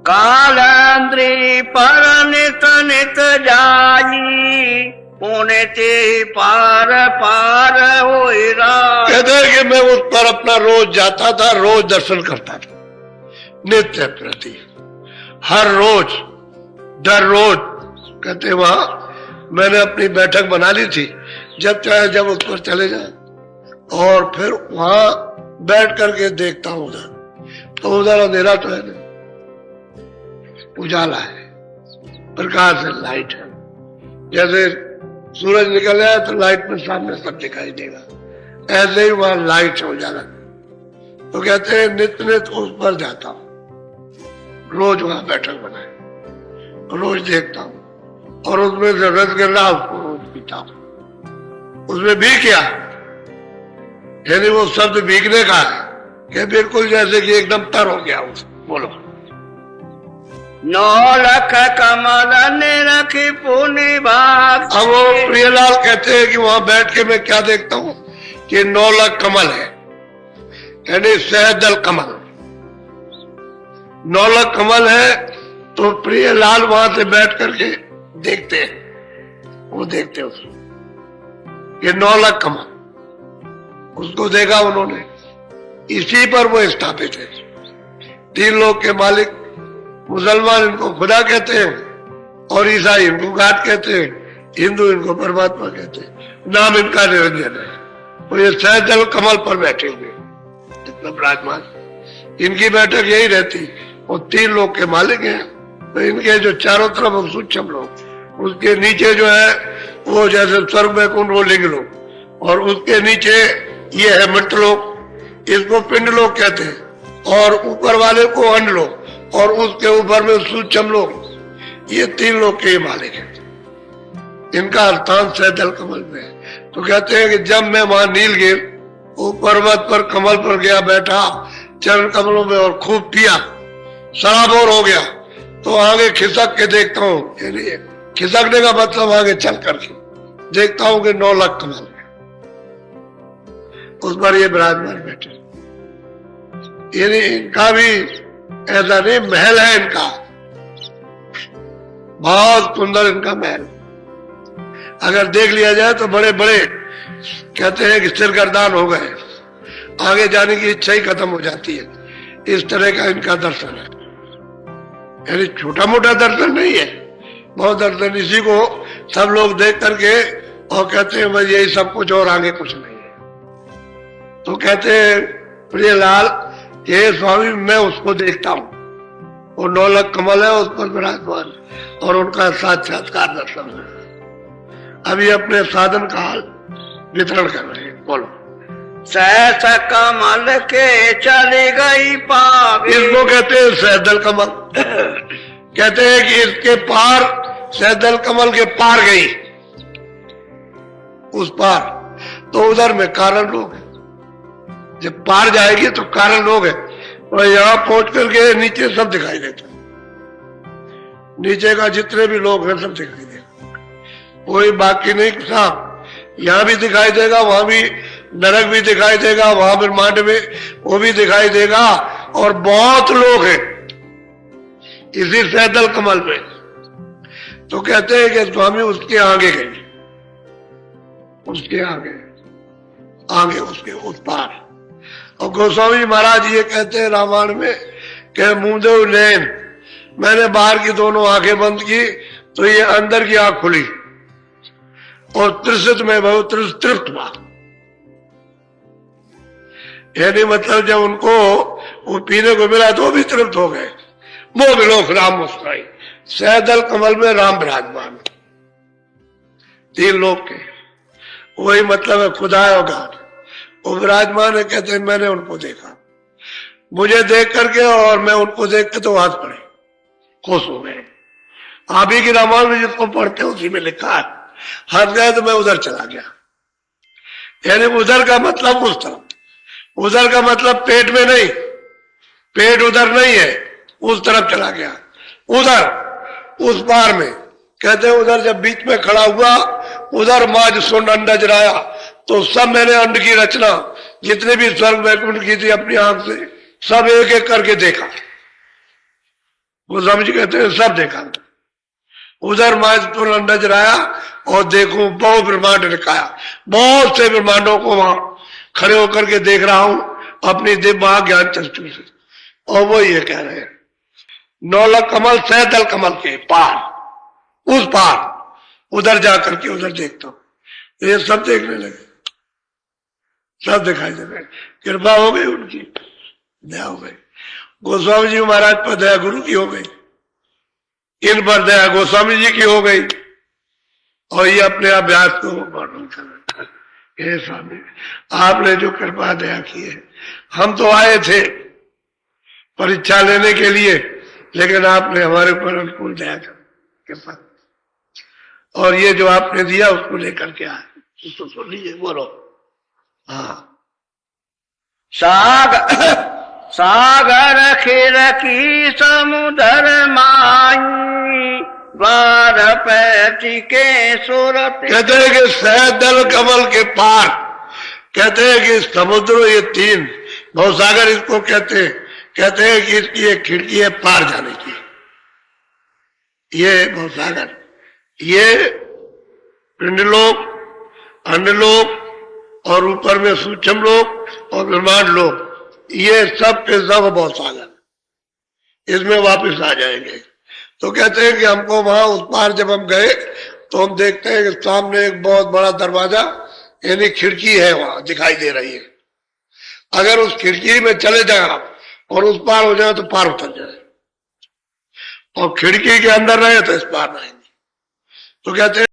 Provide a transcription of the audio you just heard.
कालांद्री पर नित नित जाई, पुण्य ते पार पार होई राम। कहते हैं कि मैं उस पर अपना रोज जाता था, रोज दर्शन करता था, नित्य प्रति, हर रोज, दर रोज। कहते वहां मैंने अपनी बैठक बना ली थी, जब चाहे जब उस पर चले जाए, और फिर वहां बैठ करके देखता हूं उधर, तो उधर अंधेरा तो है नहीं, उजाला है, प्रकाश है, लाइट है। जैसे सूरज निकल जाए तो लाइट में सामने सब दिखाई देगा, ऐसे ही वहां लाइट है, उजाला। तो कहते हैं नित्य नित्य उस पर जाता हूं, रोज वहां बैठक बनाए, रोज देखता हूं, और उसमें से रस गिरना उसको रोज पीता हूं। उसमें भी क्या, यानी वो शब्द भीगने का है कि बिल्कुल जैसे कि एकदम तर हो गया उस। बोलो। 9 लाख कमल ने रखी पुण्य भाग। अब वो प्रियलाल कहते हैं कि वहां बैठ के मैं क्या देखता हूं कि 9 लाख कमल है, यानी सहदल कमल, 9 लाख कमल है। तो प्रियलाल वहां से बैठ करके देखते हैं, वो देखते हैं उसको कि 9 लाख कमल, उसको देखा उन्होंने, इसी पर वो स्थापित है। 3 लोग के मालिक, मुसलमान इनको खुदा कहते हैं, और ईसाई इनको गाड कहते हैं, हिंदू इनको परमात्मा कहते हैं, नाम इनका निरंजन है। और ये सहजल कमल पर बैठे हुए विराजमान, इनकी बैठक यही रहती। और 3 लोग के मालिक हैं, तो इनके जो चारों तरफ सूक्ष्म लोग, उसके नीचे जो है वो जैसे स्वर्ग में कुंड, वो लिंग लोग, और उसके नीचे ये है मृत लोग, इसको पिंड लोग कहते हैं, और ऊपर वाले को अंड लोग, और उसके ऊपर में सूक्ष्म लोग। ये 3 लोग के मालिक हैं, इनका स्थान सहजल कमल में है। तो कहते हैं कि जब मैं वहां नीलगिर वो पर्वत पर कमल पर गया, बैठा चरण कमलों में, और खूब पिया, सराबोर हो गया, तो आगे खिसक के देखता हूं, यानी खिसकने का मतलब आगे चल करके देखता हूं कि 9 लाख कमल है, उस पर ये विराजमान बैठे। यानी इनका भी ऐसा नहीं, महल है इनका, बहुत सुंदर इनका महल। अगर देख लिया जाए तो बड़े बड़े कहते हैं कि सिरगर्दान हो गए, आगे जाने की इच्छा ही खत्म हो जाती है। इस तरह का इनका दर्शन है, यानी छोटा मोटा दर्शन नहीं है, बहुत दर्शन। इसी को सब लोग देख करके और कहते हैं भाई यही सब कुछ, और आगे कुछ नहीं है। तो कहते हैं प्रियलाल, ये स्वामी मैं उसको देखता हूं, वो 9 लाख कमल है, उस पर विराजमान, और उनका साक्षात्कार दर्शन है। अभी अपने साधन का हाल वितरण कर रहे हैं। बोलो। सहस कमल के चली गई पावी। इसको कहते हैं सहदल कमल। कहते हैं कि इसके पार, सहदल कमल के पार गई, उस पार, तो उधर में कारण लोग हैं। जब पार जाएगी तो कारण लोग हैं, और यहां पहुंच करके नीचे सब दिखाई देता है, नीचे का जितने भी लोग हैं सब दिखाई देगा, कोई बाकी नहीं। साहब यहां भी दिखाई देगा, वहां भी नरक भी दिखाई देगा, वहां ब्रह्मांड में वो भी दिखाई देगा, और बहुत लोग हैं इसी सहदल कमल में। तो कहते हैं कि स्वामी उसके आगे गए, उसके आगे, आगे उसके उस पार। और गोस्वामी महाराज ये कहते हैं रामायण में कि मुंदेव नैन, मैंने बाहर की दोनों आंखें बंद की तो ये अंदर की आंख खुली, और त्रिसित में बहुत तृप्त हुआ। यानी मतलब जब उनको वो पीने को मिला तो भी तृप्त हो गए। वो विलोक राम मुस्कुराई, सहदल कमल में राम विराजमान, 3 लोग के, वही मतलब है खुदा और गाड, वो विराजमान है। कहते हैं मैंने उनको देखा, मुझे देख करके और मैं उनको देख के तो हाथ पड़े, खुश हो गए। आप ही की रामायण में जिसको पढ़ते हैं उसी में लिखा है, हंस गए तो मैं उधर चला गया। यानी उधर का मतलब उस तरफ, उधर का मतलब पेट में नहीं, पेट उधर नहीं है, उस तरफ चला गया, उधर उस पार में। कहते हैं उधर जब बीच में खड़ा हुआ, उधर माज सुन अंडा जराया, तो सब मैंने अंड की रचना जितने भी स्वर्ग वैकुंठ की थी अपनी आंख से सब एक एक करके देखा। गोस्वामी जी कहते हैं सब देखा। उधर मैं तुरंत नजर आया और देखूं बहुत ब्रह्मांड दिखाया, बहुत से ब्रह्मांडों को वहां खड़े होकर के देख रहा हूं अपनी दिव्य ज्ञान चक्षु से। और वो ये कह रहे हैं नौलख कमल सैदल कमल के पार, उस पार उधर जाकर के उधर देखता हूं। ये सब देखने लगे, सब दिखाई दे रहे। कृपा हो गई उनकी, दया हो गई। गोस्वामी जी महाराज पर दया गुरु की हो गई, इन पर दया गोस्वामी जी की हो गई, और ये अपने अभ्यास को वर्णन कर रहे हैं। हे स्वामी, आपने जो कृपा दया की है, हम तो आए थे परीक्षा लेने के लिए, लेकिन आपने हमारे ऊपर अनुकूल दया कर कृपा, और ये जो आपने दिया उसको लेकर के आए। उसको सुन लीजिए, बोलो। हाँ, सागर खिर की समुद्र माई, द्वार पैठी के सूरत। कहते हैं कि सैदल कमल के पार, कहते हैं कि समुद्र, ये तीन भवसागर इसको कहते हैं कि इसकी एक खिड़की है पार जाने की, ये भवसागर। ये पिंडलोक, अन्यलोक, और ऊपर में सूक्ष्म लोक और ब्रह्मांड लोक, ये सब के सब भवसागर, इसमें वापस आ जाएंगे। तो कहते हैं कि हमको वहां उस पार जब हम गए तो हम देखते हैं कि सामने एक बहुत बड़ा दरवाजा यानी खिड़की है, वहां दिखाई दे रही है। अगर उस खिड़की में चले जाए आप और उस पार हो जाए तो पार उतर जाए, और खिड़की के अंदर रहे तो इस पार रहेंगे। तो कहते हैं